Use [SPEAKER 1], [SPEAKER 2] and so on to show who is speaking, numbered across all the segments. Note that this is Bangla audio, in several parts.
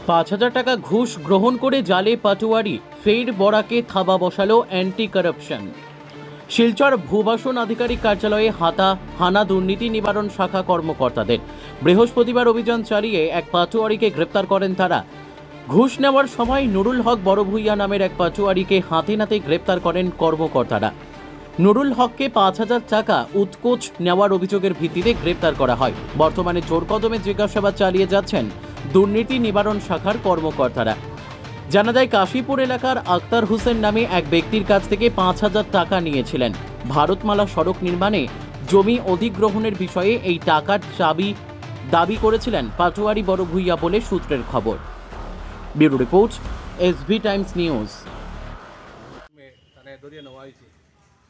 [SPEAKER 1] ৫,০০০ টাকা ঘুষ গ্রহণ করে জালে পাটোয়ারি, ফের বরাকে থাবা বসালো অ্যান্টি কারাপশন। শিলচর ভূবাসন আধিকারিক কার্যালয়ে হানা দুর্নীতি নিবারণ শাখা কর্মকর্তাদের বৃহস্পতিবার অভিযান চালিয়ে এক পাটোয়ারিকে গ্রেপ্তার করেন তারা। ঘুষ নেওয়ার সময় নুরুল হক বড়ভূইয়া নামের এক পাটোয়ারিকে হাতে নাতে গ্রেপ্তার করেন কর্মকর্তারা। নুরুল হককে ৫,০০০ টাকা উৎকোচ নেওয়ার অভিযোগের ভিত্তিতে গ্রেপ্তার করা হয়। বর্তমানে জোরকদমে জিজ্ঞাসাবাদ চালিয়ে যাচ্ছেন দুর্নীতি নিবারণ শাখার কর্মকর্তারা। জানা যায়, কাশীপুর এলাকার আক্তার হোসেন নামে এক ব্যক্তির কাছ থেকে ৫,০০০ টাকা নিয়েছিলেন। ভারতমালা সড়ক নির্মাণে জমি অধিগ্রহণের বিষয়ে এই টাকার চাবি দাবি করেছিলেন পাটোয়ারি বড়ভূইয়া বলে সূত্রের খবর। Bureau report, SB Times news.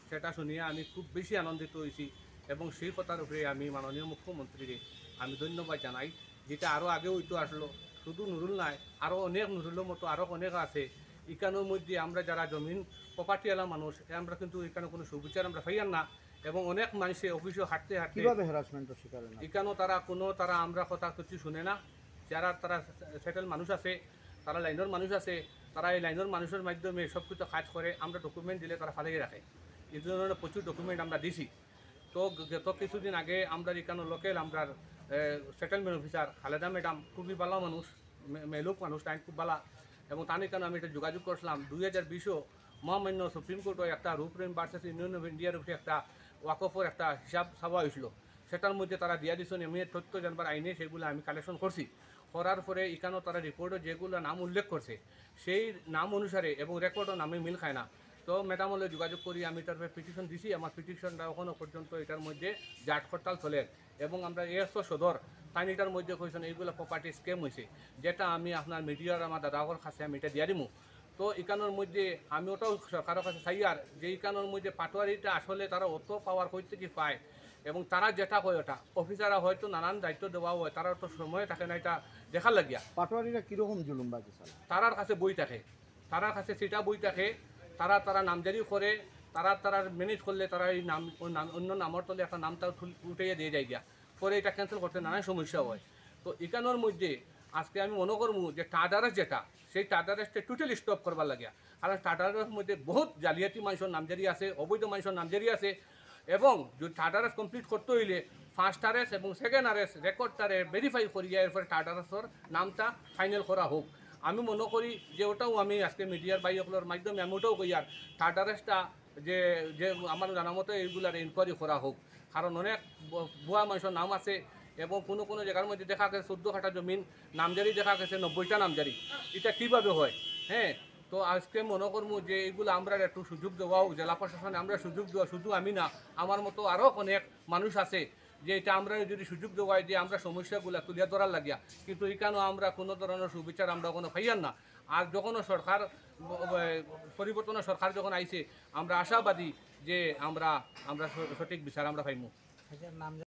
[SPEAKER 2] সেটা শুনিয়ে আমি খুব বেশি আনন্দিত হয়েছি এবং সেই কথার উপরে আমি মাননীয় মুখ্যমন্ত্রীকে আমি ধন্যবাদ জানাই, যেটা আরও আগে হইতো আসলো। শুধু নুরুল নাই, আরও অনেক নুরুলের মতো আরও অনেক আছে। এখানের মধ্যে আমরা যারা জমিন প্রপার্টিওয়ালা মানুষ, আমরা কিন্তু এখানে কোনো সুবিচার আমরা পাইয়ার না এবং অনেক মানুষে অফিসে হাঁটতে হাঁটতে এখানেও তারা আমরা কথা কিছু শুনে না। যারা তারা সেটেল মানুষ আছে, তারা লাইনের মানুষ আছে, তারা এই লাইনের মানুষের মাধ্যমে সব কিছু কাজ করে। আমরা ডকুমেন্ট দিলে তারা ফালিয়ে রাখে। এই ধরনের প্রচুর ডকুমেন্ট আমরা দিছি। তো গত কিছুদিন আগে আমরা এখানে লোকাল আমরা সেটেলমেন্ট অফিসার খালেদা ম্যাডাম খুবই ভালো মানুষ, মেলুক মানুষ, টাইম খুব ভালো, এবং তার এখানে আমি এটা যোগাযোগ করছিলাম। 2020 মহামান্য সুপ্রিম কোর্টে একটা রূপরেন ভার্সেস ইউনিয়ন অফ ইন্ডিয়ার উপরে একটা ওয়াকফের একটা হিসাব সাবা হয়েছিল। সেটার মধ্যে তারা দিয়া দিচ্ছেন এমনি তথ্য জানবার আইনে, সেগুলো আমি কালেকশন করছি। করার পরে এখানেও তারা রিপোর্টে যেগুলো নাম উল্লেখ করছে সেই নাম অনুসারে এবং রেকর্ডও নামে মিল খায় না। তো ম্যাডাম হলে যোগাযোগ করি, আমি তারপরে পিটিশন দিছি। আমার পিটিশনটা এখনও পর্যন্ত এটার মধ্যে জাট হরতাল চলে এবং আমরা এসও সদর তাই এটার মধ্যে কইছেন এইগুলো প্রপার্টি স্ক্যাম হয়েছে, যেটা আমি আপনার মিডিয়ার আমার দাদাগর কাছে আমি এটা দিয়ে দিমু। তো এখানোর মধ্যে আমি ওটাও সরকারের কাছে চাই আর যে এখানোর মধ্যে পাটোয়ারিটা আসলে তারা অত পাওয়ার করতে কি পায় এবং তারা যেটা কয় ওটা অফিসাররা হয়তো নানান দায়িত্ব দেওয়া হয়, তারা তো সময় থাকে না এটা দেখার লাগিয়া।
[SPEAKER 3] পাটোয়ারিরা কীরকম জুলুম বাজে
[SPEAKER 2] তারার কাছে বই থাকে, তারার কাছে সেটা বই থাকে, তারা নামজারি করে, তারা ম্যানেজ করলে তারা এই নাম অন্য নামের তলে একটা নামটা উঠাইয়া দিয়ে যায় গিয়া, পরে এটা ক্যান্সেল করতে নানান সমস্যা হয়। তো এখানোর মধ্যে আজকে আমি মনে করবো যে টাডারেস যেটা, সেই টাডারেসটা টোটালি স্টপ করবার লাগিয়া। কারণ টাডারের মধ্যে বহুত জালিয়াতি মানুষের নামজারি আছে, অবৈধ মানুষের নামজারি আছে, এবং যদি টাডারেস কমপ্লিট করতে হইলে ফার্স্ট আরএস এবং সেকেন্ড আরএস রেকর্ডটারে ভেরিফাই করিয়া এরপরে টাডারেসের নামটা ফাইনাল করা হোক। আমি মনে করি যে ওটাও আমি আজকে মিডিয়ার বাইকগুলোর মাধ্যমে আমি ওটাও কই আর টাডারেসটা যে আমার জানা মতো এইগুলার ইনকোয়ারি করা হোক। কারণ অনেক ভুয়া মানুষের নাম আছে এবং কোনো জায়গার মধ্যে দেখা গেছে 14 কাঠা জমিন নামজারি, দেখা গেছে 90টা নামজারি। এটা কীভাবে হয়? হ্যাঁ, তো আজকে মনে করবো যে এইগুলো আমরা একটু সুযোগ দেওয়াও, জেলা প্রশাসনে আমরা সুযোগ দেওয়া, শুধু আমি না আমার মতো আরও অনেক মানুষ আছে যে এটা আমরা যদি সুযোগ দেওয়াই যে আমরা সমস্যাগুলো তুলিয়া ধরার লাগিয়া, কিন্তু এখানেও আমরা কোনো ধরনের সুবিচার আমরা কোনো পাইয়ার না। আর যখনও সরকার পরিবর্তনের সরকার যখন আইছে, আমরা আশাবাদী যে আমরা সঠিক বিচার আমরা পাইমু।